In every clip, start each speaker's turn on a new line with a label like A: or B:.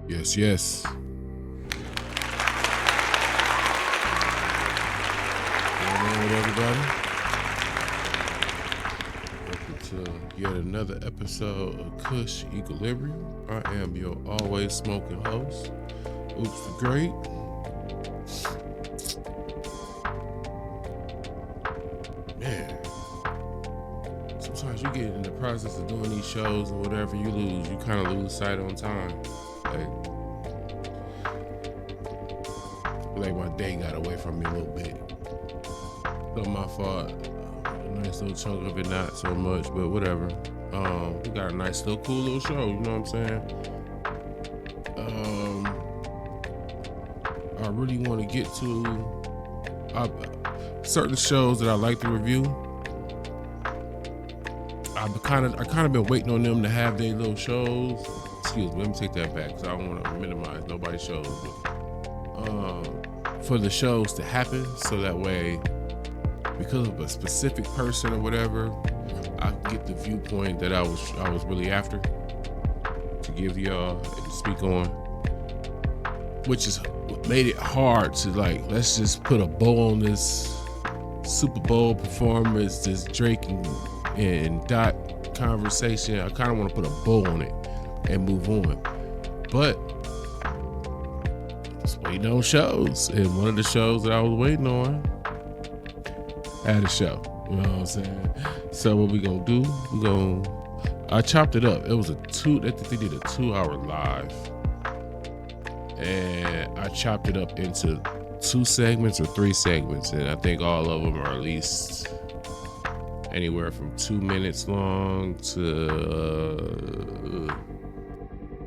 A: Yes, yes. What's going on with everybody? Welcome to yet another episode of Kush Equilibrium. I am your always smoking host, Oops the Great. Man, sometimes you get in the process of doing these shows or whatever, you kind of lose sight on time. Like my day got away from me a little bit. Not my fault. A nice little chunk of it, not so much, but whatever. We got a nice little cool little show, you know what I'm saying? I really want to get to certain shows that I like to review. I kind of been waiting on them to have their little shows. Excuse me, let me take that back because I don't want to minimize nobody's shows. But, for the shows to happen, so that way, because of a specific person or whatever, I can get the viewpoint that I was really after to give to y'all and to speak on, which is what made it hard to let's just put a bow on this Super Bowl performance, this Drake and Dot conversation. I kind of want to put a bow on it and move on, but just waiting on shows, and one of the shows that I was waiting on had a show. You know what I'm saying? So what we gonna do? I chopped it up. It was I think they did a 2-hour live, and I chopped it up into 2 segments or 3 segments, and I think all of them are at least anywhere from 2 minutes long to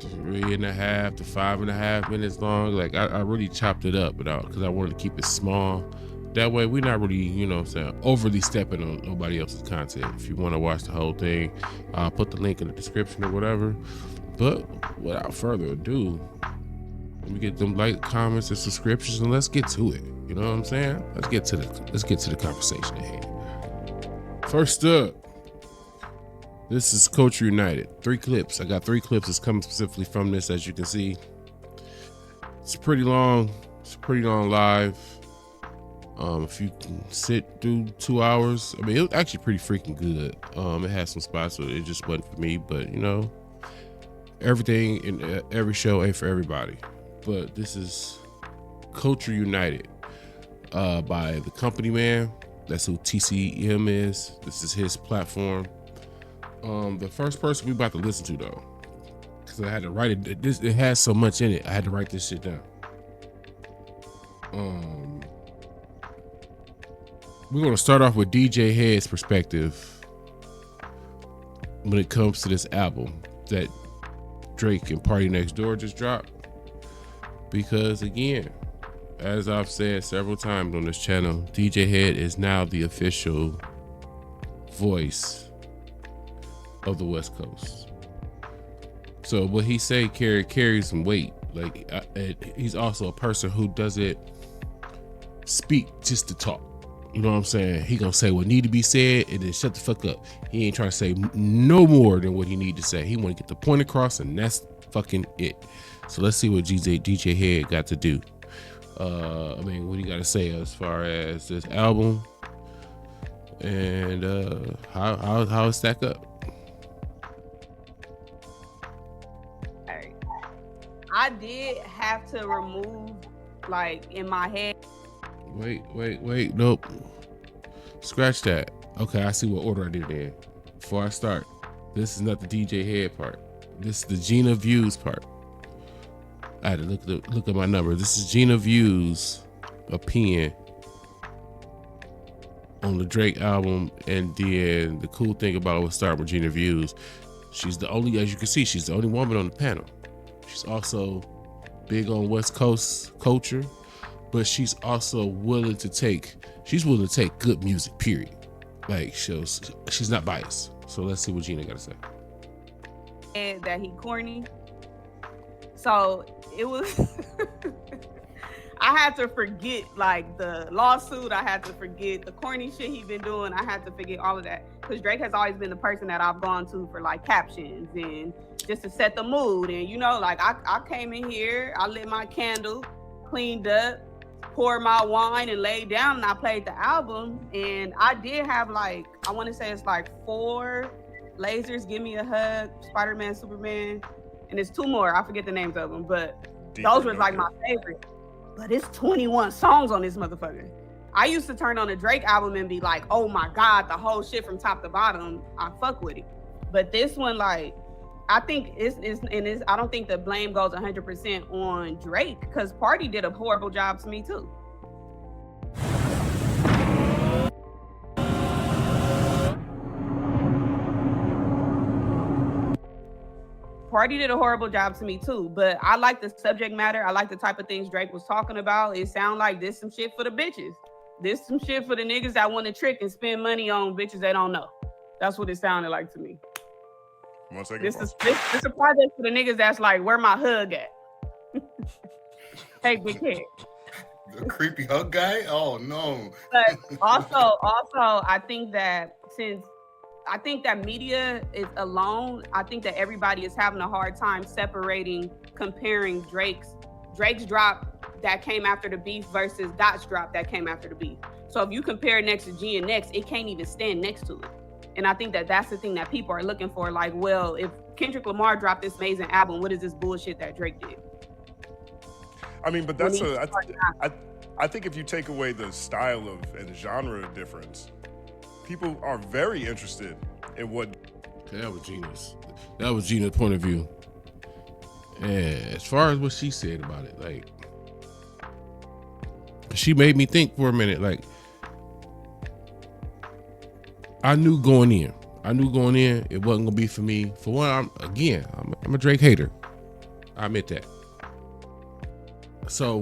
A: 3.5 to 5.5 minutes long. I really chopped it up because I wanted to keep it small. That way we're not really, you know what I'm saying, overly stepping on nobody else's content. If you want to watch the whole thing, I'll put the link in the description or whatever. But without further ado, let me get them like, comments, and subscriptions, and let's get to it. You know what I'm saying? Let's get to the conversation at hand. First up, this is Culture United. 3 clips. I got 3 clips that's coming specifically from this, as you can see. It's pretty long. It's pretty long live. If you can sit through 2 hours, I mean, it was actually pretty freaking good. It had some spots where it just wasn't for me, but you know, everything in every show ain't for everybody. But this is Culture United by the Company Man. That's who TCM is. This is his platform. The first person we about to listen to though, because I had to write it. It has so much in it. I had to write this shit down. We're going to start off with DJ Head's perspective when it comes to this album that Drake and Party Next Door just dropped. Because again, as I've said several times on this channel, DJ Head is now the official voice of the West Coast. So what he say carries some weight. He's also a person who doesn't speak just to talk. You know what I'm saying? He gonna say what need to be said and then shut the fuck up. He ain't trying to say no more than what he need to say. He want to get the point across, and that's fucking it. So let's see what DJ Head got to do. What he got to say as far as this album and how it stack up.
B: Hey, I did have to remove in my head.
A: Wait, nope. Scratch that. Okay, I see what order I did it in. Before I start, this is not the DJ Head part. This is the Gina Views part. I had to look at my number. This is Gina Views opinion on the Drake album, and then the cool thing about it starting with Gina Views, she's the only, as you can see, she's the only woman on the panel. She's also big on West Coast culture, but she's also willing to take good music, period. She's not biased. So let's see what Gina got to say.
B: And that he corny. So it was, I had to forget the lawsuit. I had to forget the corny shit he been doing. I had to forget all of that. because Drake has always been the person that I've gone to for like captions and just to set the mood. And you know, like I came in here, I lit my candle, cleaned up, poured my wine, and laid down, and I played the album. And I did have like, I want to say it's like 4 lasers, Give Me a Hug, Spider-Man, Superman, and there's 2 more. I forget the names of them, but those were like my favorite. But it's 21 songs on this motherfucker. I used to turn on a Drake album and be like, oh my God, the whole shit from top to bottom, I fuck with it. But this one, like, I think I don't think the blame goes 100% on Drake, because Party did a horrible job to me too. Party did a horrible job to me too, but I like the subject matter. I like the type of things Drake was talking about. It sound like this some shit for the bitches. This some shit for the niggas that want to trick and spend money on bitches they don't know. That's what it sounded like to me. This is a project for the niggas that's like, where my hug at? Hey, big head.
C: The creepy hug guy? Oh no.
B: But also, I think that media is alone. I think that everybody is having a hard time comparing Drake's drop that came after the beef versus Dot's drop that came after the beef. So if you compare next to G and Next, it can't even stand next to it. And I think that that's the thing that people are looking for. Like, well, if Kendrick Lamar dropped this amazing album, what is this bullshit that Drake did?
D: I mean, but I think if you take away the style and genre difference, people are very interested in what.
A: That was Gina's. That was Gina's point of view. And as far as what she said about it, like, she made me think for a minute. Like, I knew going in it wasn't gonna be for me. For one, I'm a Drake hater. I admit that. So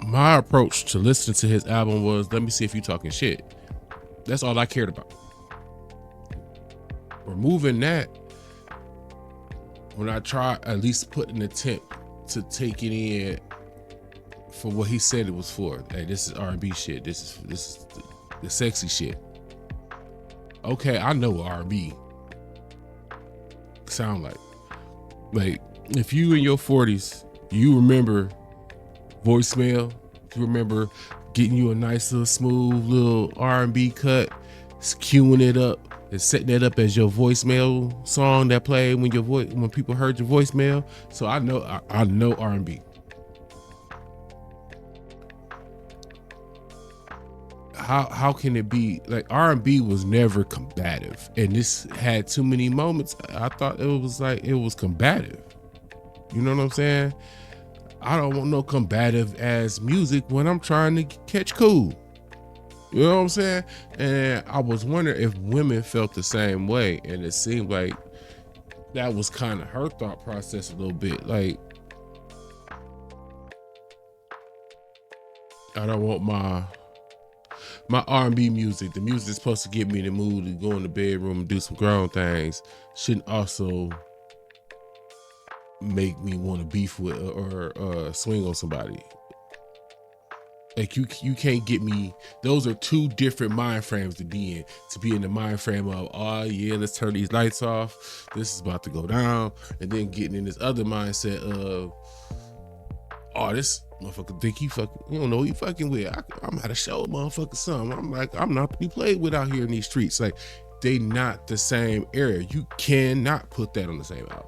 A: my approach to listening to his album was, let me see if you talking shit. That's all I cared about. Removing that, when I tried at least put an attempt to take it in for what he said it was for. Hey, this is R&B shit. This is the sexy shit. Okay, I know what R&B sound like. Like, if you in your 40s, you remember voicemail, you remember getting you a nice little smooth little R&B cut, queuing it up and setting it up as your voicemail song that played when people heard your voicemail. So I know R&B. How can it be like R&B was never combative, and this had too many moments. I thought it was combative. You know what I'm saying? I don't want no combative ass music when I'm trying to catch cool. You know what I'm saying? And I was wondering if women felt the same way, and it seemed like that was kind of her thought process a little bit. Like, I don't want my R&B music, the music that's supposed to get me in the mood to go in the bedroom and do some grown things, shouldn't also make me want to beef with or swing on somebody. Like, you can't get me. Those are 2 different mind frames to be in. To be in the mind frame of, oh yeah, let's turn these lights off, this is about to go down, and then getting in this other mindset of, oh, this motherfucker think you don't know who you fucking with. I'm about to show a motherfucker something. I'm like, I'm not to be played with out here in these streets. Like, they not the same area. You cannot put that on the same album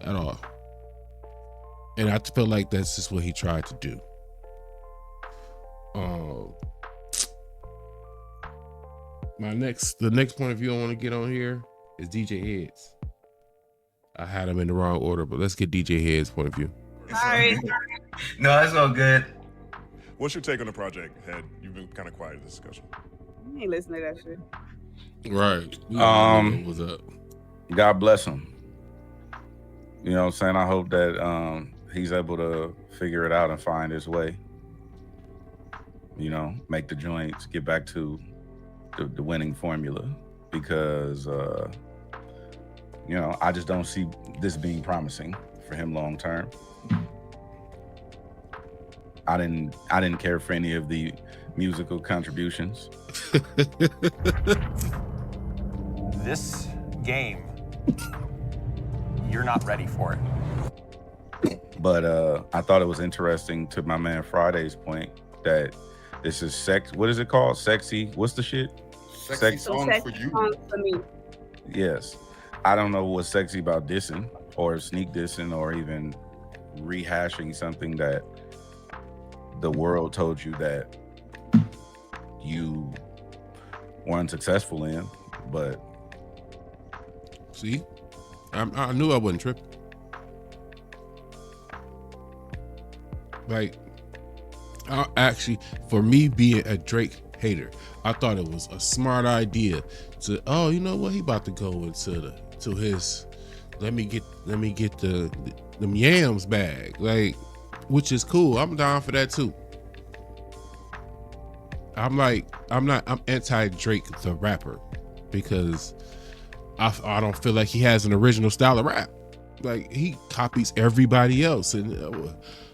A: at all. And I feel like that's just what he tried to do. The next point of view I want to get on here is DJ Heads. I had them in the wrong order, but let's get DJ Heads' point of view.
B: Sorry.
C: No, it's all good.
D: What's your take on the project, Head? You've been kind of quiet in this discussion.
B: You ain't listening to that shit.
A: Right. What's up?
E: God bless him. You know what I'm saying? I hope that he's able to figure it out and find his way. You know, make the joints, get back to the winning formula, because you know, I just don't see this being promising for him long term. I didn't care for any of the musical contributions.
F: This game, you're not ready for it.
E: But I thought it was interesting, to my man Friday's point, that this is sex. What is it called? Sexy. What's the shit?
C: Sexy song for you.
B: Song for me.
E: Yes. I don't know what's sexy about dissing or sneak dissing or even rehashing something that the world told you that you weren't successful in. But
A: see, I knew I wasn't tripping. Like, actually, for me being a Drake hater, I thought it was a smart idea to, oh, you know what, he about to go into his let me get the yams bag, like, which is cool. I'm down for that too. I'm anti Drake the rapper because I don't feel like he has an original style of rap. Like, he copies everybody else, and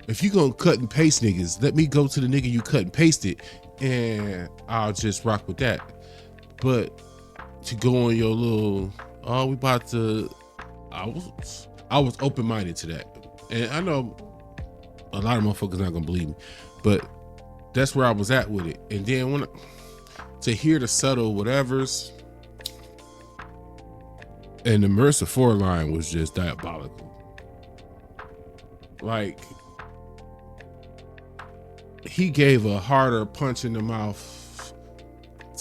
A: if you gonna cut and paste niggas, let me go to the nigga you cut and pasted, and I'll just rock with that. But to go on your little, oh, we about to, I was open-minded to that, and I know a lot of motherfuckers not gonna believe me, but that's where I was at with it. And then to hear the subtle whatevers, and the Mercer 4 line was just diabolical. Like, he gave a harder punch in the mouth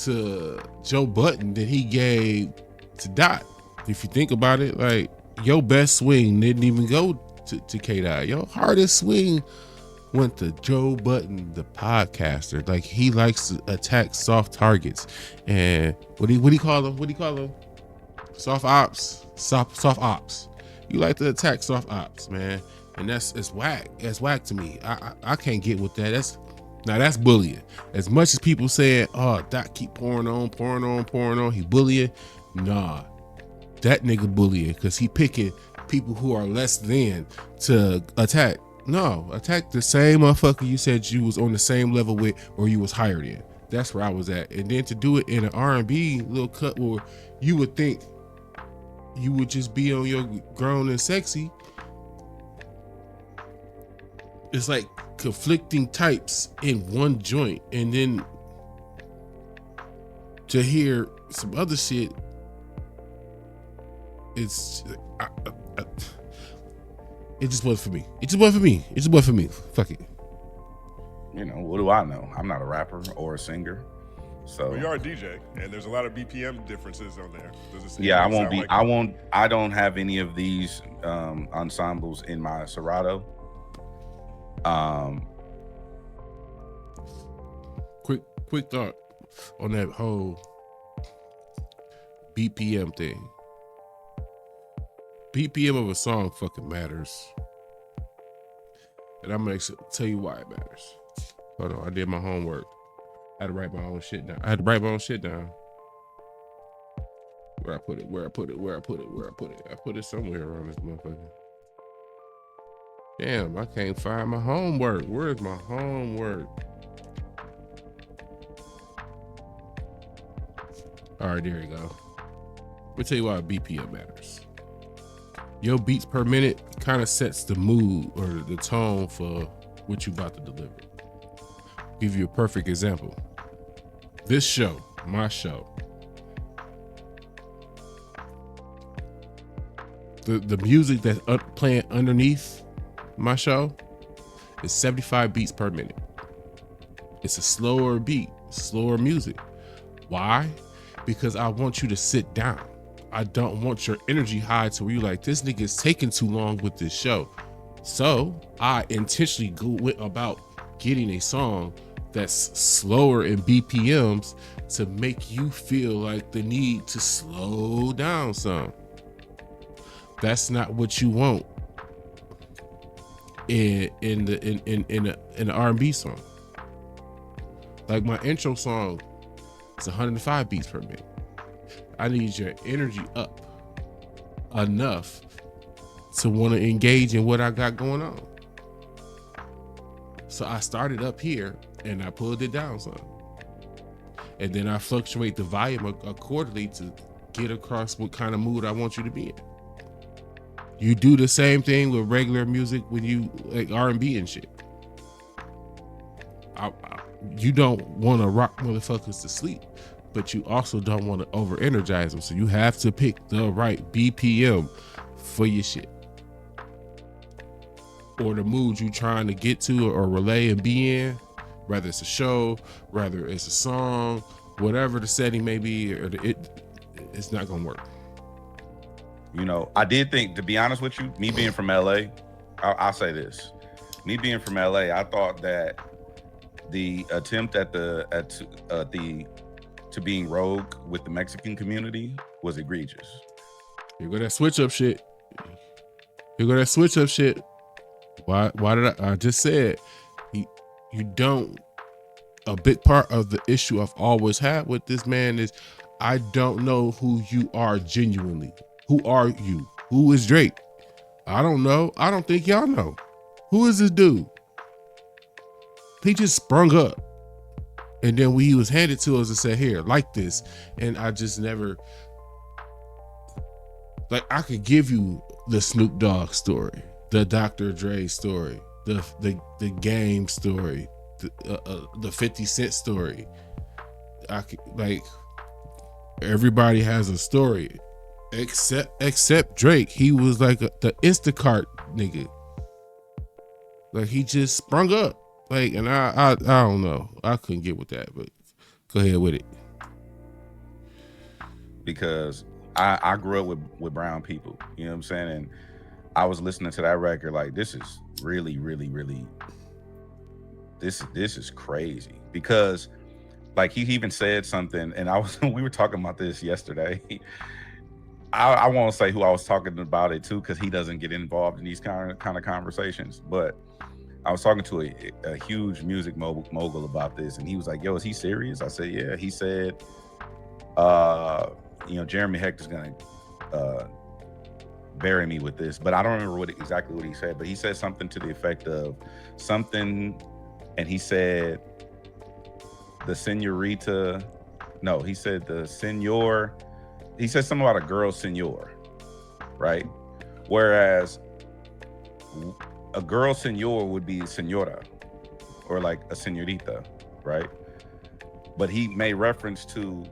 A: to Joe Budden than he gave to Dot. If you think about it, like, your best swing didn't even go to K-Dot. Your hardest swing went to Joe Budden, the podcaster. Like, he likes to attack soft targets. And what do you call them? Soft ops. You like to attack soft ops, man. And it's whack. That's whack to me. I can't get with that. That's bullying. As much as people saying, oh, Doc keep pouring on, he bullying. Nah, that nigga bullying because he picking people who are less than to attack. No, attack the same motherfucker you said you was on the same level with or you was higher than. That's where I was at. And then to do it in an R&B little cut where you would think you would just be on your grown and sexy. It's like conflicting types in one joint, and then to hear some other shit, it's it just wasn't for me. Fuck it.
E: You know, what do I know? I'm not a rapper or a singer. So
D: well, you are a DJ, and there's a lot of BPM differences on there.
E: Yeah, I don't have any of these ensembles in my Serato.
A: Quick thought on that whole BPM thing. BPM of a song fucking matters, and I'm gonna tell you why it matters. Hold on, I did my homework. I had to write my own shit down. Where I put it? I put it somewhere around this motherfucker. Damn, I can't find my homework. Where's my homework? All right, there you go. Let me tell you why BPM matters. Your beats per minute kind of sets the mood or the tone for what you about to deliver. Give you a perfect example. This show, my show, the music that's playing underneath my show is 75 beats per minute. It's a slower beat, slower music. Why? Because I want you to sit down. I don't want your energy high to where you're like, this nigga is taking too long with this show. So I intentionally went about getting a song that's slower in BPMs to make you feel like the need to slow down some. That's not what you want in an R&B song. Like my intro song is 105 beats per minute. I need your energy up enough to want to engage in what I got going on. So I started up here and I pulled it down some. And then I fluctuate the volume accordingly to get across what kind of mood I want you to be in. You do the same thing with regular music when you like R&B and shit. You don't want to rock motherfuckers to sleep, but you also don't want to over energize them. So you have to pick the right BPM for your shit, or the mood you trying to get to or relay and be in, whether it's a show, whether it's a song, whatever the setting may be, or it's not gonna work.
E: You know, I did think, to be honest with you, me being from LA, I'll say this. Me being from LA, I thought that the attempt to being rogue with the Mexican community was egregious.
A: Here go that switch up shit. Why did I just said you don't. A big part of the issue I've always had with this man is I don't know who you are genuinely. Who are you? Who is Drake? I don't know. I don't think y'all know. Who is this dude? He just sprung up. And then when he was handed to us and said, here, like this. And I just never, like, I could give you the Snoop Dogg story, the Dr. Dre story, the Game story, the 50 Cent story. I could, like, everybody has a story except Drake. He was like the Instacart nigga. Like, he just sprung up. Like, and I don't know. I couldn't get with that, but go ahead with it.
E: Because I grew up with brown people, you know what I'm saying? And I was listening to that record like, this is really, really, really, this is crazy. Because like he even said something, and we were talking about this yesterday. I won't say who I was talking about it to, because he doesn't get involved in these kind of conversations, but I was talking to a huge music mogul about this, and he was like, yo, is he serious? I said, yeah. He said, Jeremy Hector's gonna bury me with this, but I don't remember exactly what he said, but he said something to the effect of something, and he said the senorita, no, he said the senor, he said something about a girl senor, right? Whereas a girl senor would be senora, or like a senorita, right? But he made reference to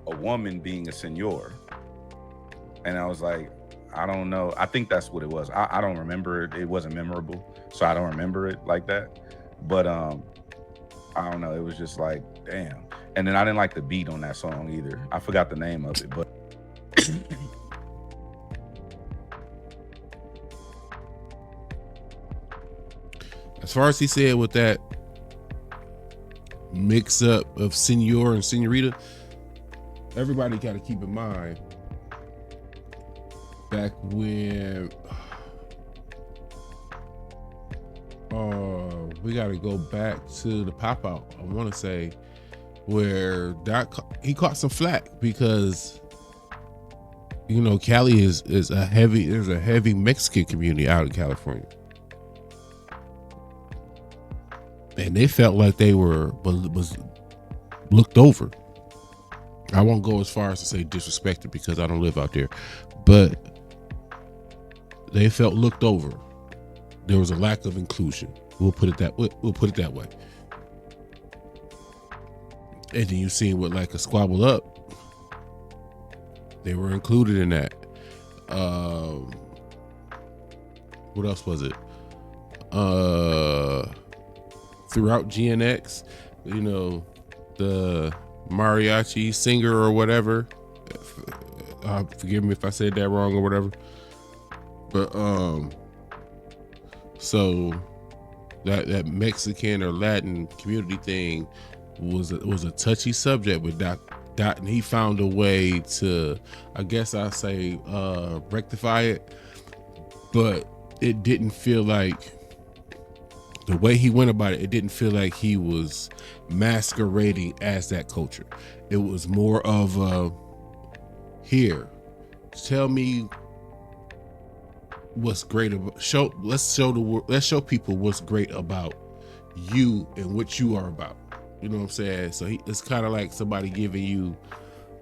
E: a woman being a senor. And I was like, I don't know. I think that's what it was. I don't remember it. It wasn't memorable, so I don't remember it like that. But I don't know. It was just like, damn. And then I didn't like the beat on that song either. I forgot the name of it, but
A: as far as he said with that mix up of senor and senorita, everybody got to keep in mind back when we got to go back to the pop out, I want to say, where he caught some flack because, you know, Cali there's a heavy Mexican community out in California. And they felt like they was looked over. I won't go as far as to say disrespected because I don't live out there, but they felt looked over. There was a lack of inclusion. We'll put it that way. And then you seen with like a Squabble Up, they were included in that. What else was it? Throughout GNX, you know, the mariachi singer or whatever, forgive me if I said that wrong or whatever, but so that Mexican or Latin community thing was a touchy subject with Dot, and he found a way to, I guess I say, rectify it, but it didn't feel like, the way he went about it, it didn't feel like he was masquerading as that culture. It was more of here, tell me what's great about, let's show people what's great about you and what you are about. You know what I'm saying? So it's kind of like somebody giving you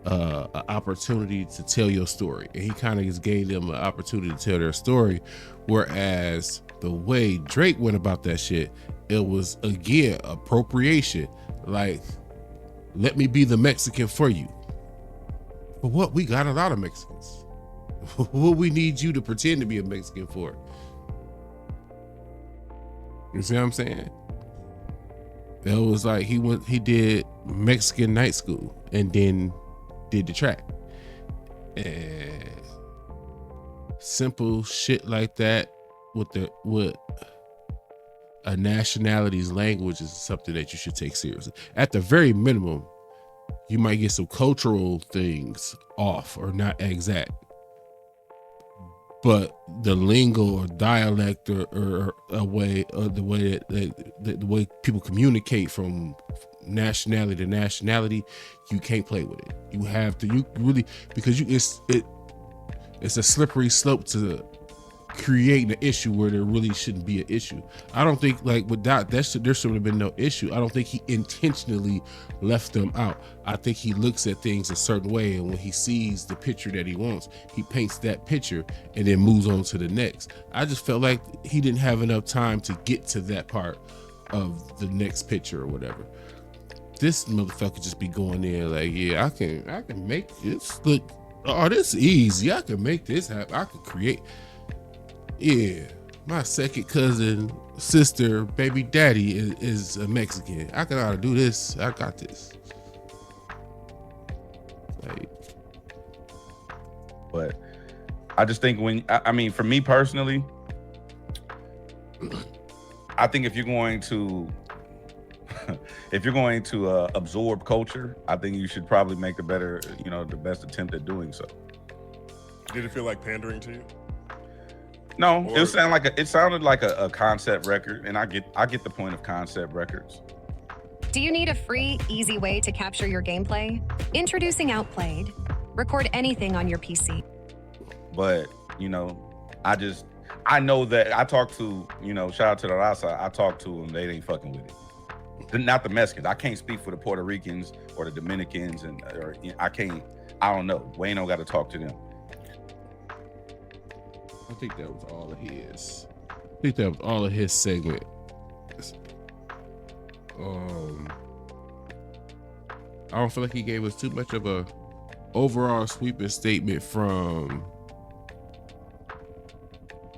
A: an opportunity to tell your story, and he kind of just gave them an opportunity to tell their story. Whereas the way Drake went about that shit, it was again appropriation. Like, let me be the Mexican for you. But what, we got a lot of Mexicans. What we need you to pretend to be a Mexican for? You see what I'm saying? That was like he did Mexican night school and then did the track. And simple shit like that with a nationality's language is something that you should take seriously. At the very minimum, you might get some cultural things off or not exact, but the lingo or dialect or a way, or the way that the way people communicate from nationality to nationality, you can't play with it. You have to, you really, because it's a slippery slope to create an issue where there really shouldn't be an issue. I don't think, like, without that, there should have been no issue. I don't think he intentionally left them out. I think he looks at things a certain way, and when he sees the picture that he wants, he paints that picture and then moves on to the next. I just felt like he didn't have enough time to get to that part of the next picture or whatever. This motherfucker just be going in like, yeah, I can make this look, oh, this easy. I can make this happen. I can create. Yeah, my second cousin, sister, baby daddy is a Mexican. I can ought to do this. I got this. Like,
E: but I just think I mean, for me personally, I think if you're going to absorb culture, I think you should probably make the best attempt at doing so.
D: Did it feel like pandering to you?
E: No, it sounded like a concept record, and I get the point of concept records.
G: Do you need a free, easy way to capture your gameplay? Introducing Outplayed. Record anything on your PC.
E: But, I know that I talked to, shout out to the Raza, I talked to them, they ain't fucking with it. Not the Mexicans. I can't speak for the Puerto Ricans or the Dominicans, I don't know. Wayno got to talk to them.
A: I think that was all of his. I think that was all of his segment. I don't feel like he gave us too much of a overall sweeping statement from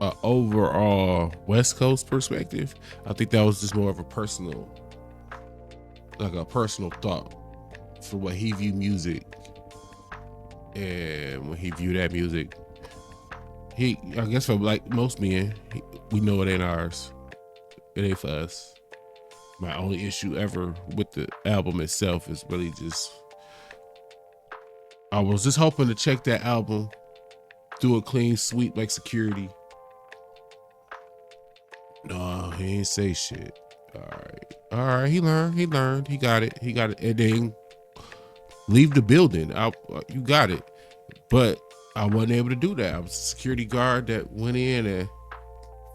A: an overall West Coast perspective. I think that was just more of a personal thought for what he viewed music, and when he viewed that music, I guess for like most men, we know it ain't ours. It ain't for us. My only issue ever with the album itself is really just, I was just hoping to check that album, do a clean sweep like security. No, he ain't say shit. All right, he learned, he got it, and then leave the building. You got it, but I wasn't able to do that. I was a security guard that went in and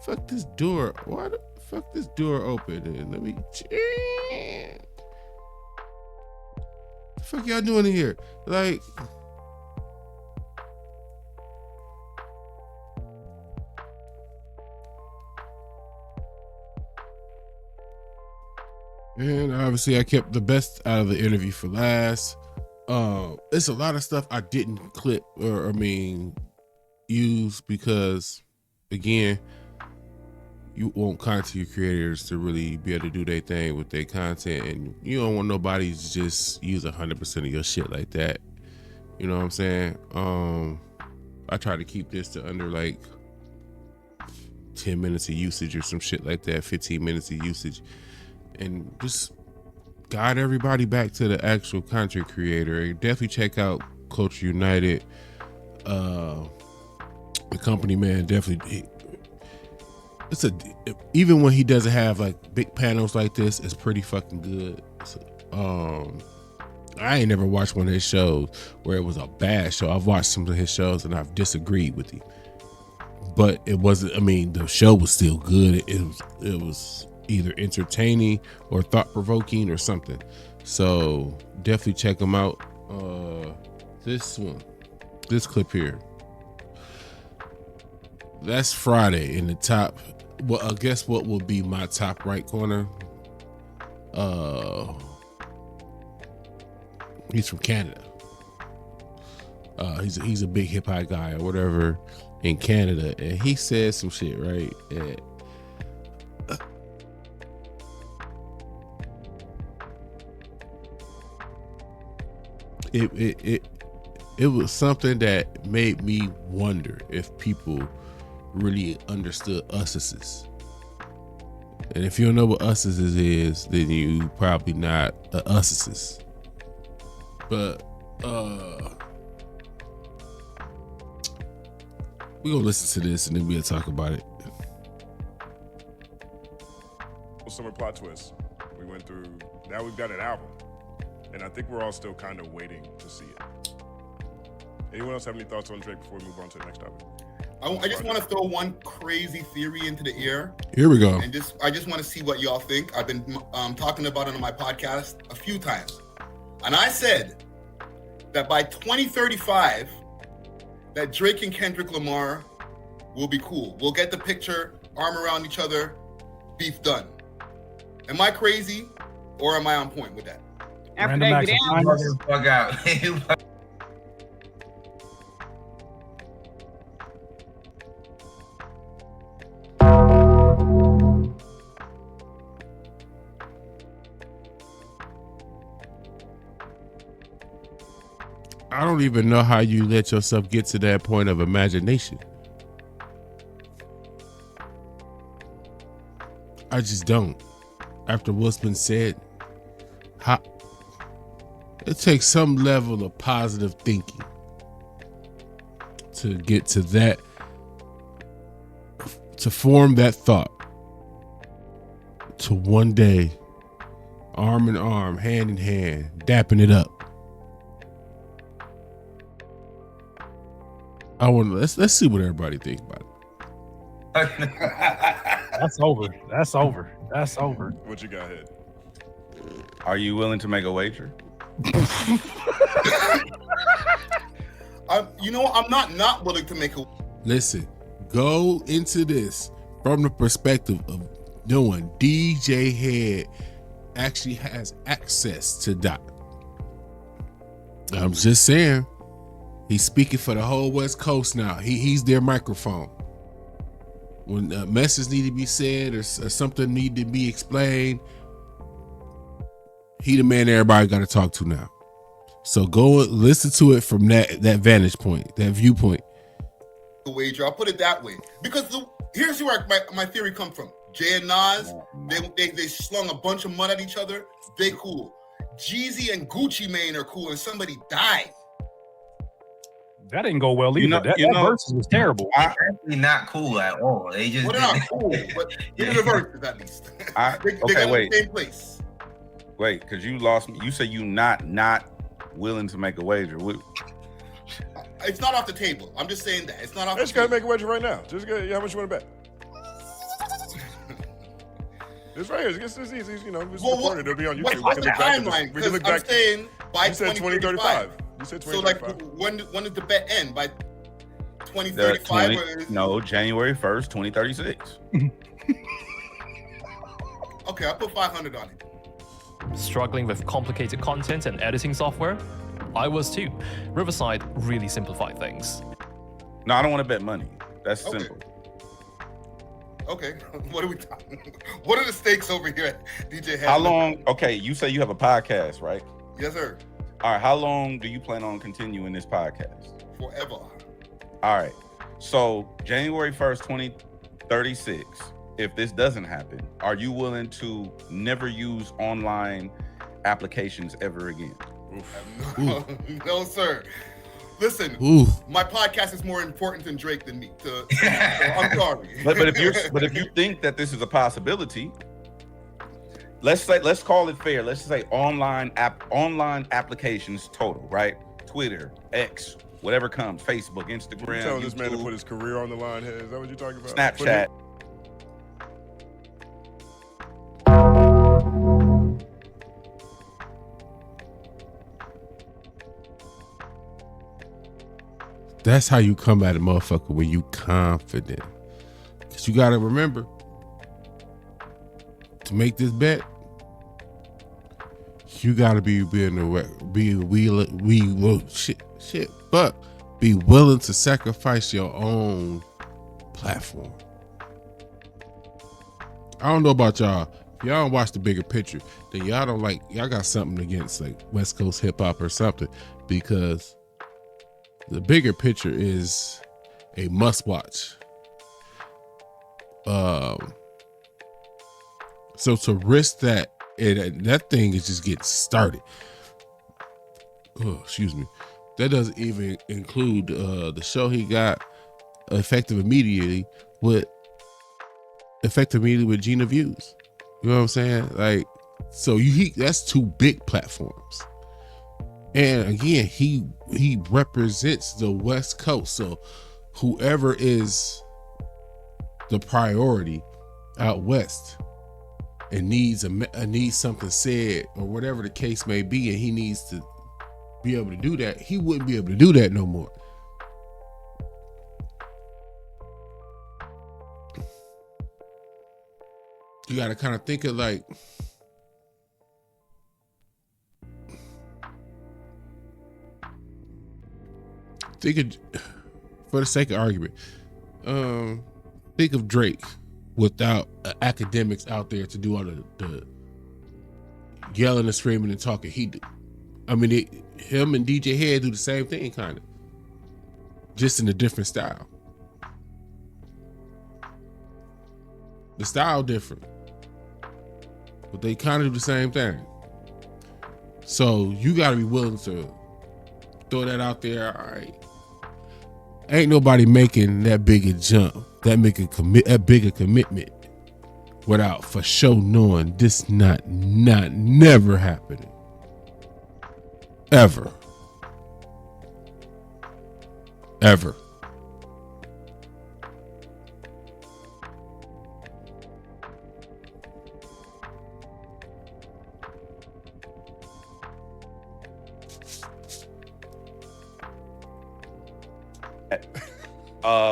A: fuck this door. Why the fuck this door open? And let me. The fuck y'all doing in here? Like, and obviously I kept the best out of the interview for last. It's a lot of stuff I didn't clip or use because, again, you want content creators to really be able to do their thing with their content, and you don't want nobody to just use 100% of your shit like that. You know what I'm saying? I try to keep this to under like 10 minutes of usage or some shit like that, 15 minutes of usage, and just guide everybody back to the actual content creator. Definitely check out Culture United. The company, man, definitely. Even when he doesn't have like big panels like this, it's pretty fucking good. I ain't never watched one of his shows where it was a bad show. I've watched some of his shows and I've disagreed with him, but it wasn't. I mean, the show was still good. It was either entertaining or thought-provoking or something. So definitely check them out. This clip here, that's Friday in the top. Well, I guess what will be my top right corner. He's from Canada. He's a big hip hop guy or whatever in Canada, and he said some shit, right? It was something that made me wonder if people really understood us's. And if you don't know what us's is, then you probably not a us's. But we're gonna listen to this and then we'll talk about it.
D: Summer plot twist. We went through. Now we've got an album, and I think we're all still kind of waiting to see it. Anyone else have any thoughts on Drake before we move on to the next topic?
C: I just want to throw one crazy theory into the air.
A: Here we go.
C: And I just want to see what y'all think. I've been talking about it on my podcast a few times. And I said that by 2035, that Drake and Kendrick Lamar will be cool. We'll get the picture, arm around each other, beef done. Am I crazy or am I on point with that?
B: After they get down,
H: Fuck out.
A: I don't even know how you let yourself get to that point of imagination. I just don't. After what's been said, it takes some level of positive thinking to get to that, to form that thought, to one day, arm in arm, hand in hand, dapping it up. I want to let's see what everybody thinks about it.
I: That's over. That's over. That's over.
D: What you got ahead?
E: Are you willing to make a wager?
C: I'm not willing to make a.
A: Listen, go into this from the perspective of knowing DJ Head actually has access to Doc. I'm just saying, he's speaking for the whole West Coast now. He's their microphone. When a message need to be said or something need to be explained, he the man everybody got to talk to now. So go listen to it from that vantage point, that viewpoint.
C: The wager, I'll put it that way, because here's where my theory comes from. Jay and Nas, they slung a bunch of mud at each other. They cool. Jeezy and Gucci Mane are cool, and somebody died.
I: That didn't go well either. That verse was terrible.
H: Actually not cool at all. They just
C: they're not cool, but in the verses at least. they got
E: wait.
C: the same place.
E: Wait, because you lost me. You said you not willing to make a wager.
C: It's not off the table. I'm just saying that it's not off.
D: Just gotta make a wager right now. Just go. How much you want to bet? It's right here. It's easy. You know, it's recorded. It'll be on YouTube.
C: What's the timeline? Because I'm saying by
D: 2035. You said 2035.
C: So like, when does the bet end? By 2035?
E: No, January 1st, 2036.
C: Okay, I'll put 500 on it.
J: Struggling with complicated content and editing software? I was too. Riverside really simplified things.
E: No, I don't want to bet money. That's simple.
C: Okay, what are we talking? What are the stakes over here at DJ Head?
E: How long? Okay, you say you have a podcast, right?
C: Yes, sir.
E: All right, how long do you plan on continuing this podcast?
C: Forever.
E: All right, so January 1st, 2036, if this doesn't happen, are you willing to never use online applications ever again?
C: No, sir. Listen, my podcast is more important than Drake than me. So I'm sorry.
E: But if you think that this is a possibility, let's call it fair. Let's say online applications total, right? Twitter, X, whatever comes, Facebook, Instagram.
D: You telling
E: YouTube,
D: this man to put his career on the line here? Is that what you're talking about?
E: Snapchat.
A: That's how you come at a motherfucker when you confident. Cause you gotta remember to make this bet, you gotta be willing to sacrifice your own platform. I don't know about y'all. If y'all don't watch the bigger picture, then y'all got something against like West Coast hip hop or something, because the bigger picture is a must watch. So to risk that, that thing is just getting started. Oh, excuse me. That doesn't even include the show he got effective immediately with Gina Views. You know what I'm saying? Like, so that's 2 big platforms. And again, he represents the West Coast. So whoever is the priority out west and needs something said or whatever the case may be, and he needs to be able to do that, he wouldn't be able to do that no more. You got to kind of think of like, for the sake of argument, think of Drake without academics out there to do all the yelling and screaming and talking he do. I mean, him and DJ Head do the same thing, kind of, just in a different style. The style different, but they kind of do the same thing. So you got to be willing to throw that out there. All right, ain't nobody making that big a jump, that big a commitment without for sure knowing this never happening. Ever.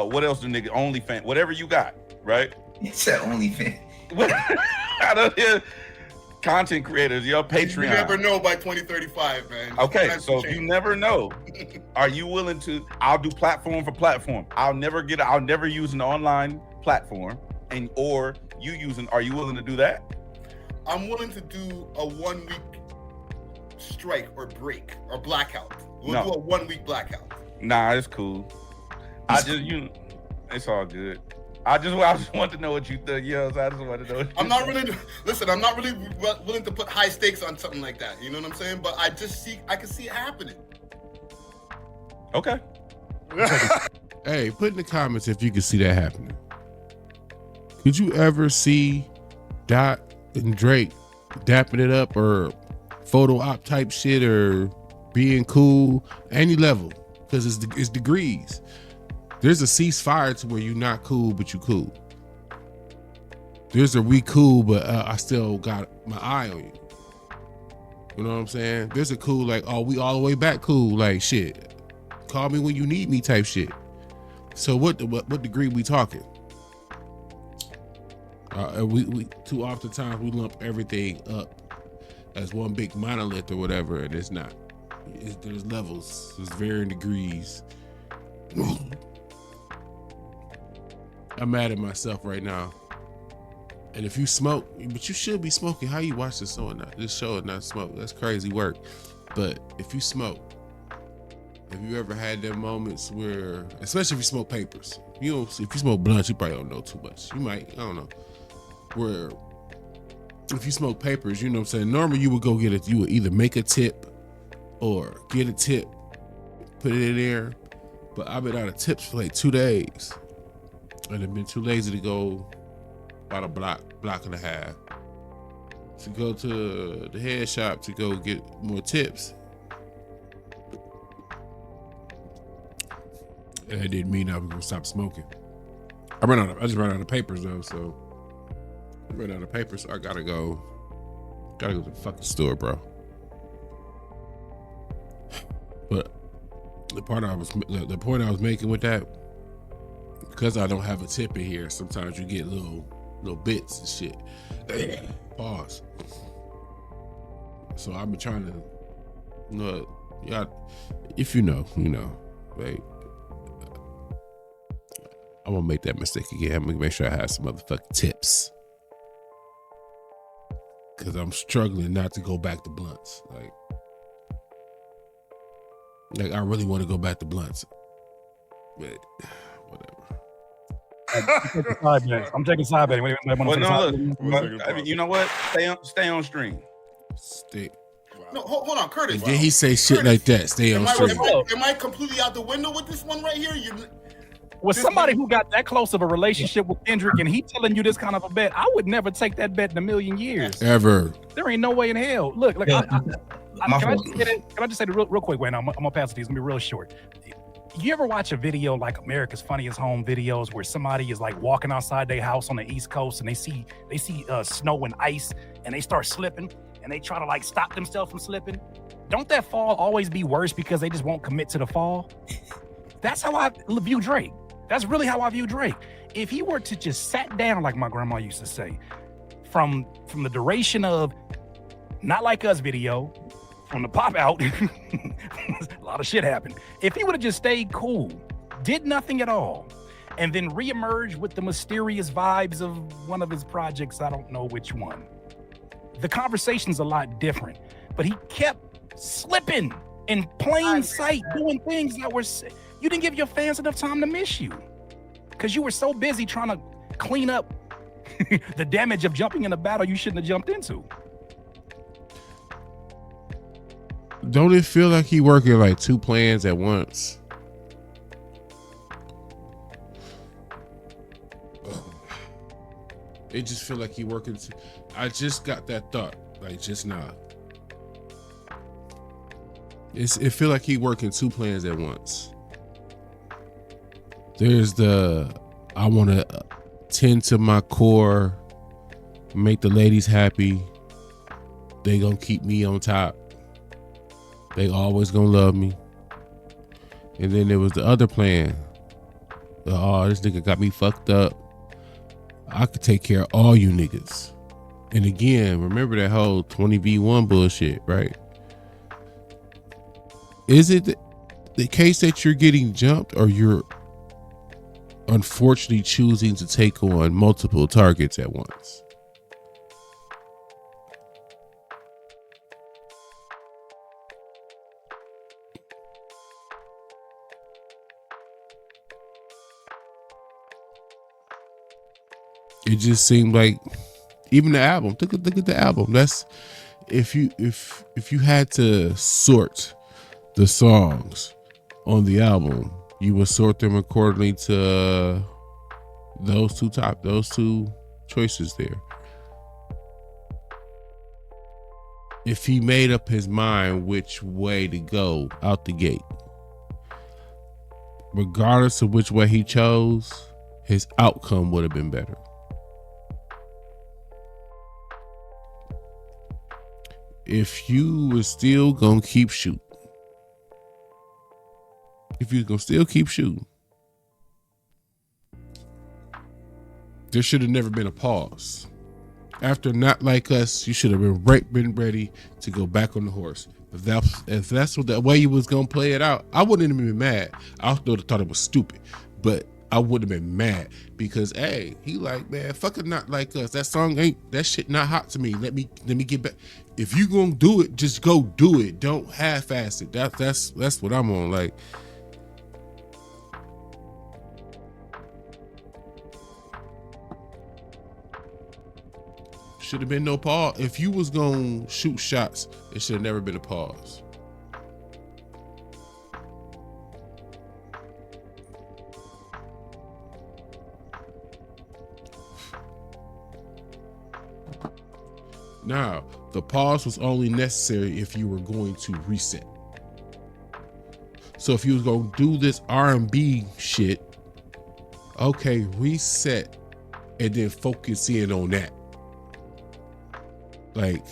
E: What else do nigga? OnlyFans, whatever you got, right?
H: He said OnlyFans.
E: I don't hear content creators, your Patreon.
C: You never know by 2035, man.
E: Okay, so if you never know, are you willing to? I'll do platform for platform. I'll never use an online platform, or are you willing to do that?
C: I'm willing to do a 1 week strike or break or blackout. We'll do a 1 week blackout.
E: Nah, it's cool. It's all good. I just want to know what you think. Yes, I just want to know.
C: I'm not really willing to put high stakes on something like that. You know what I'm saying? But I can see it happening.
E: Okay.
A: Hey, put in the comments if you can see that happening. Could you ever see Dot and Drake dapping it up or photo op type shit or being cool any level? Because it's degrees. There's a ceasefire to where you're not cool, but you cool. There's a we cool, but I still got my eye on you. You know what I'm saying? There's a cool, like, oh, we all the way back cool, like, shit. Call me when you need me type shit. So what degree we talking? We too often times we lump everything up as one big monolith or whatever, and it's not. There's levels. There's varying degrees. I'm mad at myself right now. And if you smoke, but you should be smoking. How you watch this show and not smoke? That's crazy work. But if you smoke, have you ever had them moments where, especially if you smoke papers, if you smoke blunts, you probably don't know too much. You might, I don't know. Where if you smoke papers, you know what I'm saying? Normally you would you would either make a tip or get a tip, put it in there. But I've been out of tips for like 2 days. And I've been too lazy to go about a block and a half to go to the head shop to go get more tips. And that didn't mean I was gonna stop smoking. I just ran out of papers though, so I ran out of papers, so I gotta go to the fucking store, bro. But the point I was making with that, because I don't have a tip in here, sometimes you get little bits and shit. Pause. So I've been trying to, if you know, right? I'm gonna make that mistake again. I'm gonna make sure I have some motherfucking tips, because I'm struggling not to go back to blunts. Like I really want to go back to blunts, but whatever.
I: I'm taking side bet. Wait,
E: well, no, look. I mean, you know what? Stay on stream.
A: Stay.
C: No, hold on, Curtis.
A: If he say shit
C: Curtis,
A: like that, stay on stream.
C: Am I completely out the window with this one right here?
I: With somebody who got that close of a relationship with Kendrick and he telling you this kind of a bet, I would never take that bet in a million years.
A: Ever.
I: There ain't no way in hell. Look, can I just say real quick, Wayne? I'm gonna pass it to you. It's gonna be real short. You ever watch a video like America's Funniest Home Videos where somebody is like walking outside their house on the East Coast and they see snow and ice and they start slipping and they try to like stop themselves from slipping? Don't that fall always be worse because they just won't commit to the fall? That's how I view Drake. That's really how I view Drake. If he were to just sat down, like my grandma used to say, from the duration of Not Like Us video, from the pop out, a lot of shit happened. If he would have just stayed cool, did nothing at all, and then reemerged with the mysterious vibes of one of his projects, I don't know which one, the conversation's a lot different. But he kept slipping in plain sight, doing things that were... You didn't give your fans enough time to miss you because you were so busy trying to clean up the damage of jumping in a battle you shouldn't have jumped into.
A: Don't it feel like he working like two plans at once? It just feel like he working. I just got that thought like just now. It feel like he working two plans at once. There's I want to tend to my core, make the ladies happy. They gonna keep me on top. They always gonna love me. And then there was the other plan. Oh, this nigga got me fucked up. I could take care of all you niggas. And again, remember that whole 20v1 bullshit, right? Is it the case that you're getting jumped, or you're unfortunately choosing to take on multiple targets at once? It just seemed like, even the album, look at the album. That's if you had to sort the songs on the album, you would sort them accordingly to those two choices there. If he made up his mind which way to go out the gate, regardless of which way he chose, his outcome would have been better. If you were still gonna keep shooting, there should have never been a pause. After Not Like Us, you should have been ready to go back on the horse. If that's what the way you was gonna play it out, I wouldn't have been mad. I would have thought it was stupid, but I would have been mad because, hey, he like, man, fucking Not Like Us. That song that shit not hot to me. Let me get back. If you gonna do it, just go do it. Don't half-ass it. That's what I'm on. Like, should have been no pause. If you was gonna shoot shots, it should have never been a pause. Now, the pause was only necessary if you were going to reset. So if you was gonna do this R&B shit, okay, reset and then focus in on that. Like,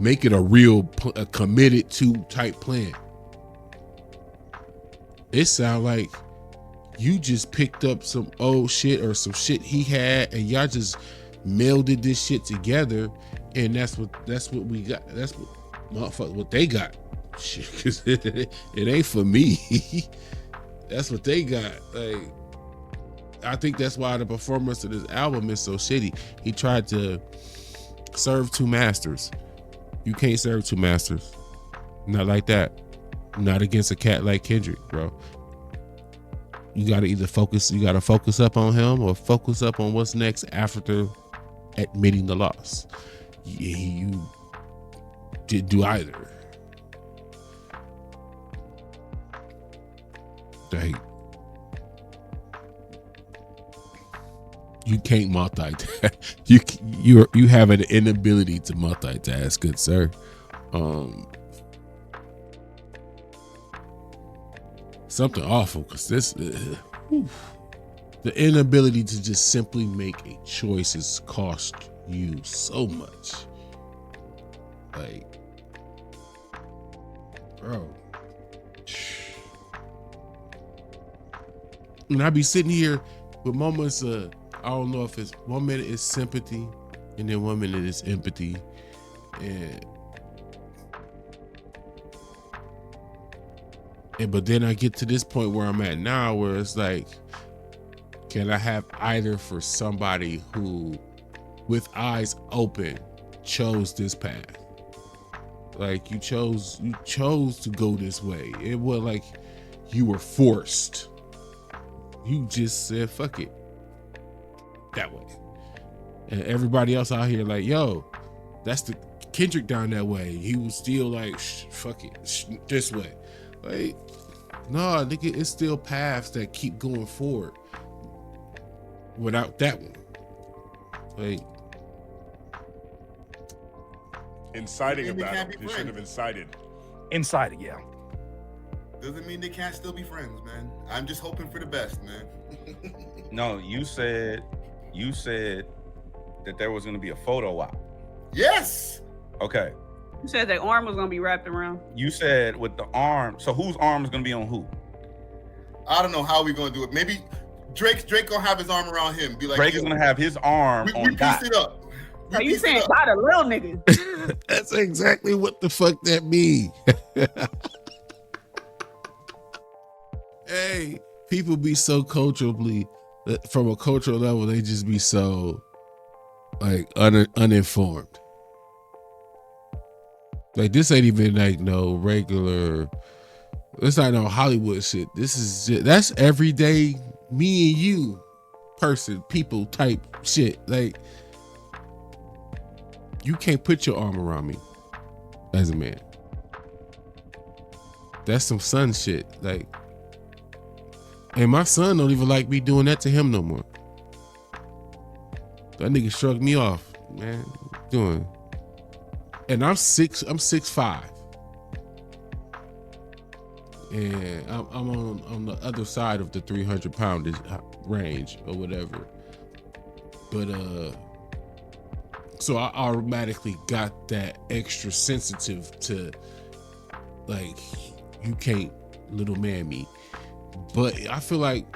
A: make it a real a committed to type plan. it sound like you just picked up some old shit or some shit he had, and y'all just melded this shit together, and that's what we got. That's what motherfucker what they got. Shit, 'cause it ain't for me. That's what they got. Like, I think that's why the performance of this album is so shitty. He tried to serve two masters. You can't serve two masters. Not like that. Not against a cat like Kendrick, bro. You gotta either focus up on him or focus up on what's next after admitting the loss. You didn't do either. Like, you can't multitask. You have an inability to multitask, good sir. Something awful, because this the inability to just simply make a choice has cost you so much. Like, bro. And I be sitting here with moments of, I don't know if it's 1 minute is sympathy and then 1 minute is empathy. But then I get to this point where I'm at now where it's like, can I have either for somebody who with eyes open chose this path? Like, you chose to go this way. It was like you were forced. You just said, fuck it, that way. And everybody else out here like, yo, that's the Kendrick down that way. He was still like, fuck it, this way. Like, no, nigga, it's still paths that keep going forward without that one. Like,
D: inciting a battle. You should have incited.
I: Incited, yeah.
C: Doesn't mean they can't still be friends, man. I'm just hoping for the best, man.
E: No, you said that there was going to be a photo op.
C: Yes.
E: Okay.
B: You said that arm was gonna be wrapped around.
E: You said with the arm. So whose arm is going to be on who?
C: I don't know how we're gonna do it. Maybe Drake gonna have his arm around him. Be like,
E: Drake is going to have his arm on
C: we
E: Dot.
C: pieced it up.
B: Are you saying Dot a little nigga?
A: that's exactly what the fuck that mean. Hey, people be so culturally, from a cultural level, they just be so like uninformed. Like, this ain't even like no regular, it's not no Hollywood shit. This is just, that's everyday me and you person, people type shit. Like, you can't put your arm around me as a man. That's some son shit. Like, and my son don't even like me doing that to him no more. That nigga shrugged me off, man. What you doing? And I'm 6'5". And I'm on the other side of the 300-pound range or whatever. But so I automatically got that extra sensitive to, like, you can't little man me. But I feel like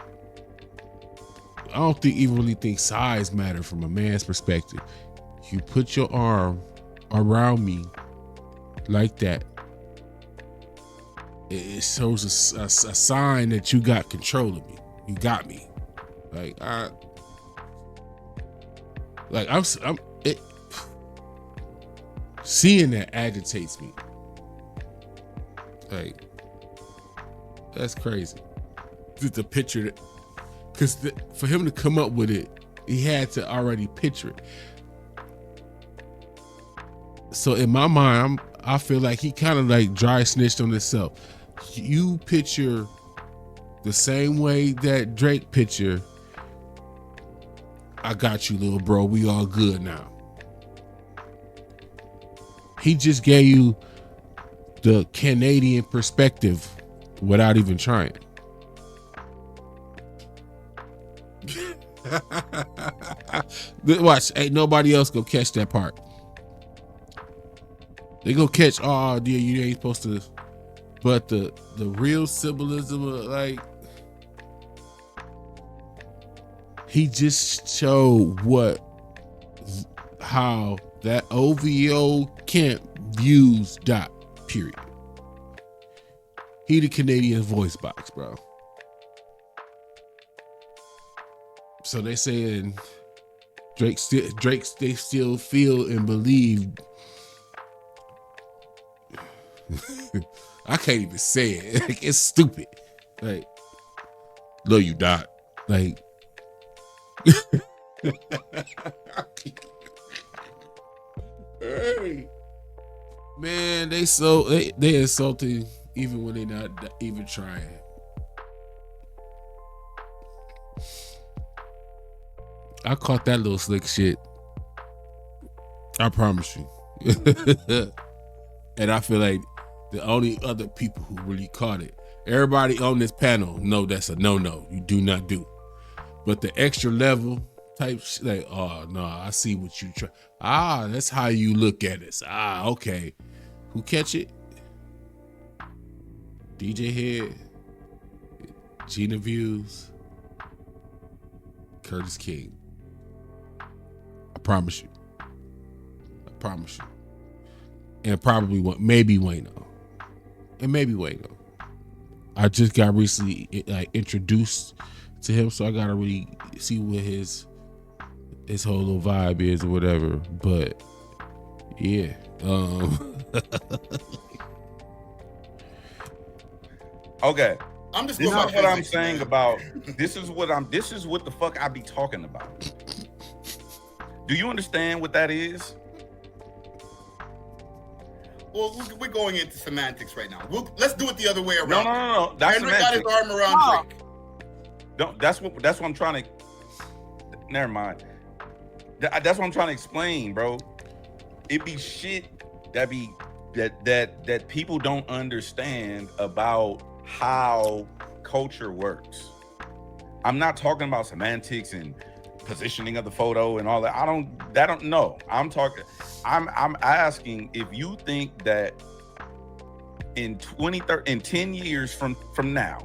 A: I don't really think size matter from a man's perspective. You put your arm around me like that, it shows a sign that you got control of me. You got me. Like, seeing that agitates me. Like, that's crazy. The picture that, because for him to come up with it, he had to already picture it. So in my mind, I feel like he kind of like dry snitched on himself. You picture the same way that Drake picture, I got you, little bro, we all good now. He just gave you the Canadian perspective without even trying. Watch, ain't nobody else gonna catch that part. They gonna catch, oh, dear, you ain't supposed to But the real symbolism of like, he just showed how that OVO camp views Dot, period. He the Canadian voice box, bro. So they saying Drake they still feel and believe. I can't even say it. Like, it's stupid. Like, love you, Dot. Like, hey, man, they insulting even when they not even trying. I caught that little slick shit. I promise you. And I feel like the only other people who really caught it, everybody on this panel know that's a no-no. You do not do. But the extra level type shit, like, oh no, I see what you try. That's how you look at this. Okay. Who catch it? DJ Head, Gina Views, Curtis King. I promise you. And probably maybe Wayno. I just got recently introduced to him, so I gotta really see what his whole little vibe is or whatever. But yeah.
E: Okay.
C: I'm just
E: This is
C: going
E: what
C: by
E: I'm
C: physics,
E: saying
C: man.
E: about this is what the fuck I be talking about. Do you understand what that is?
C: Well, we're going into semantics right now. Let's do it the other way around.
E: No. That's
C: Kendrick got his
E: semantics.
C: arm around Drake.
E: No, that's what I'm trying to. Never mind. That's what I'm trying to explain, bro. It be shit that people don't understand about how culture works. I'm not talking about semantics and positioning of the photo and all that. I don't know. I'm asking if you think that in 10 years from now,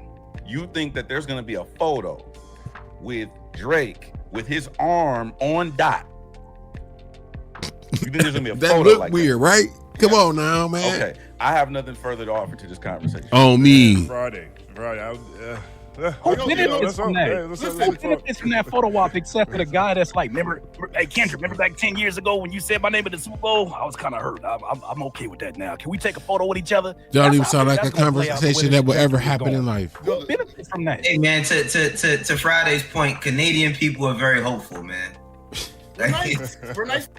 E: you think that there's gonna be a photo with Drake with his arm on Dot. You think there's gonna be a
A: that
E: photo
A: look
E: like
A: weird,
E: that?
A: right? Come on now, man.
E: Okay, I have nothing further to offer to this conversation.
A: On me.
D: Friday.
I: Who benefits from that? Who benefits from that photo op except for the guy that's like, hey Kendrick, remember back 10 years ago when you said my name at the Super Bowl? I was kind of hurt. I'm okay with that now. Can we take a photo with each other?
A: Don't even sound like a conversation that will ever happen in life.
I: Who benefits from that?
H: Hey man, to Friday's point, Canadian people are very hopeful, man.
C: We're nice. We're nice.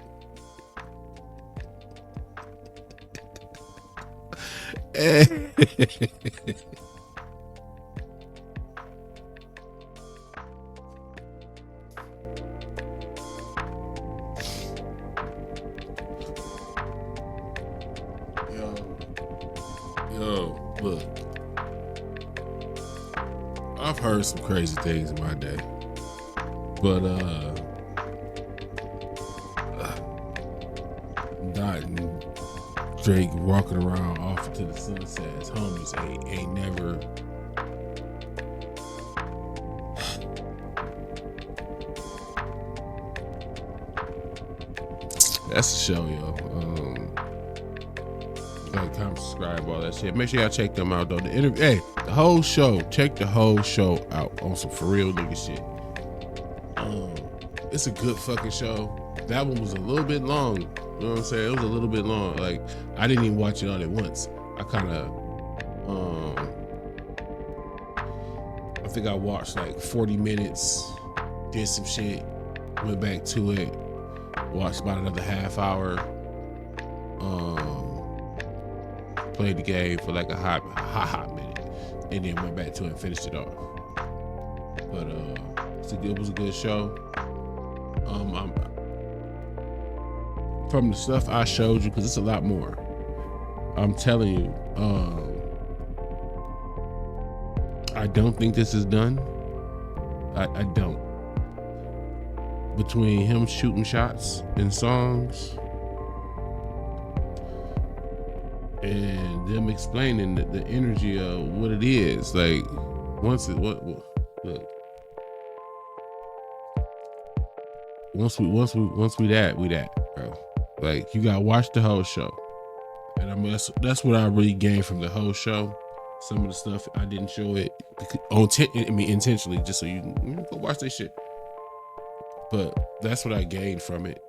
A: Yo, look. I've heard some crazy things in my day. But Dot and Drake walking around off into the sunset as homies ain't never. That's the show, yo. Like, comment, subscribe, all that shit. Make sure y'all check them out though. The whole show. Check the whole show out on some for real nigga shit. It's a good fucking show. That one was a little bit long. You know what I'm saying? It was a little bit long. Like, I didn't even watch it all at once. I think I watched like 40 minutes, did some shit, went back to it, watched about another half hour, played the game for like a hot minute, and then went back to it and finished it off. But it was a good show. From the stuff I showed you, because it's a lot more. I'm telling you, I don't think this is done. I don't. Between him shooting shots and songs, and them explaining the energy of what it is. Like once we that, bro. Like you gotta watch the whole show. And I mean that's what I really gained from the whole show. Some of the stuff I didn't show it intentionally, just so you go watch that shit. But that's what I gained from it.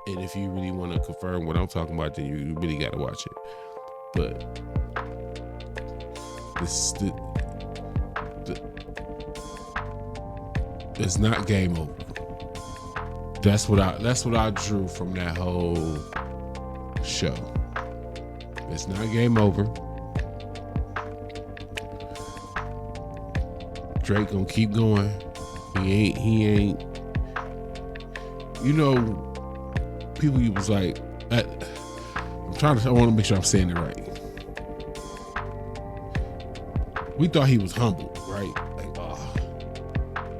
A: And if you really want to confirm what I'm talking about, then you really got to watch it. But it's not game over. That's what I drew from that whole show. It's not game over. Drake gonna keep going. He ain't. You know. People was like, I want to make sure I'm saying it right. We thought he was humble, right? Like,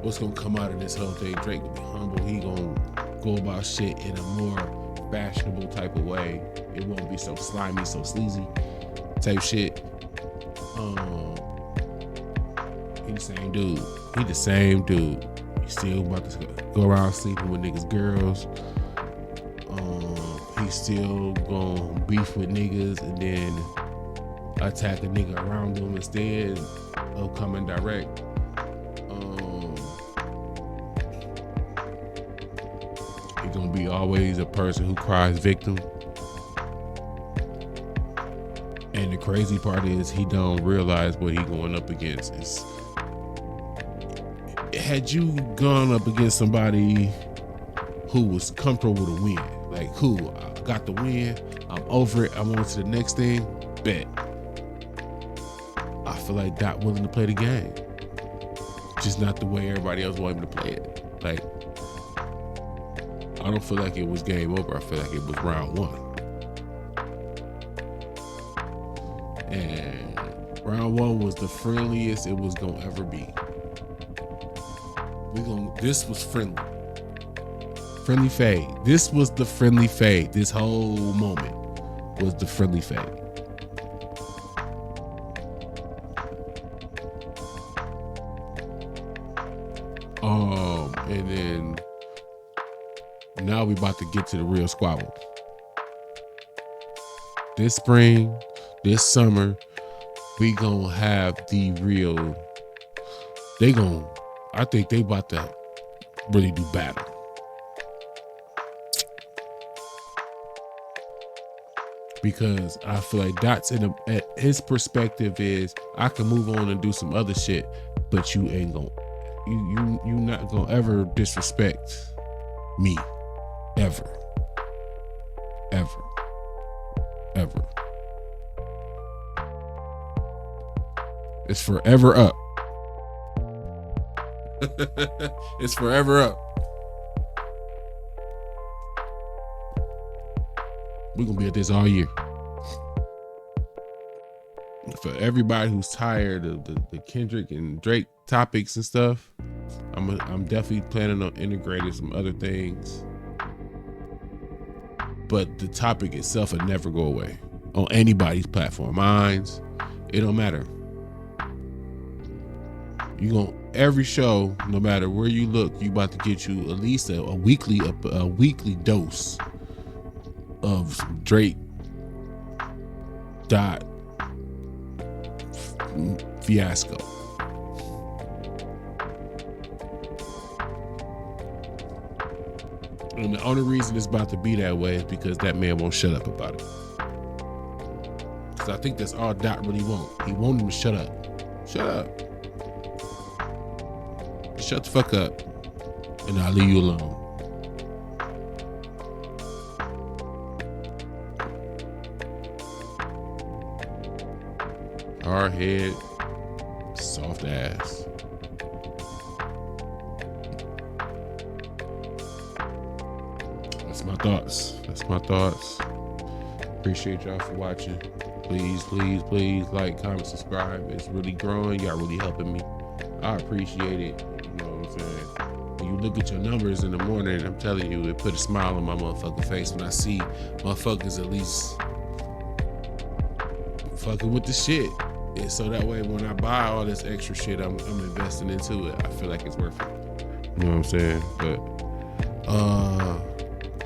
A: what's gonna come out of this whole thing? Drake will be humble. He gonna go about shit in a more fashionable type of way. It won't be so slimy, so sleazy type shit. He the same dude. He still about to go around sleeping with niggas' girls. He's still gonna beef with niggas and then attack a nigga around them instead of coming direct. He's gonna be always a person who cries victim. And the crazy part is he don't realize what he going up against. Had you gone up against somebody who was comfortable with a win, like who I got the win, I'm over it, I'm on to the next thing, bet. I feel like Dot willing to play the game, just not the way everybody else wanted him to play it. Like, I don't feel like it was game over. I feel like it was round one. And round one was the friendliest it was gonna ever be. This was friendly. Friendly fade. This was the friendly fade. This whole moment was the friendly fade. And then now we about to get to the real squabble. This spring, this summer, we gonna have the real. I think they about to really do battle. Because I feel like Dot's his perspective is I can move on and do some other shit, but you ain't gonna, you not gonna ever disrespect me, ever. It's forever up. It's forever up. We're gonna be at this all year. For everybody who's tired of the Kendrick and Drake topics and stuff, I'm definitely planning on integrating some other things. But the topic itself will never go away on anybody's platform. Mine's, it don't matter. Every show, no matter where you look, you about to get you at least a weekly dose of Drake Dot fiasco. And the only reason it's about to be that way is because that man won't shut up about it. Because I think that's all Dot really wants. He won't even shut up. Shut up. Shut the fuck up, and I'll leave you alone. Hard head, soft ass. That's my thoughts. Appreciate y'all for watching. Please like, comment, subscribe. It's really growing. Y'all really helping me. I appreciate it. You know what I'm saying? When you look at your numbers in the morning, I'm telling you, it put a smile on my motherfucking face when I see motherfuckers at least fucking with the shit. And so that way, when I buy all this extra shit, I'm investing into it. I feel like it's worth it. You know what I'm saying? But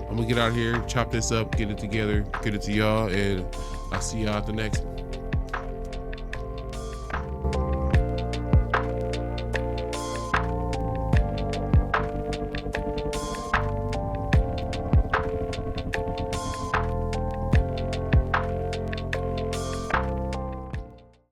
A: I'm gonna get out here, chop this up, get it together, get it to y'all, and I'll see y'all at the next one.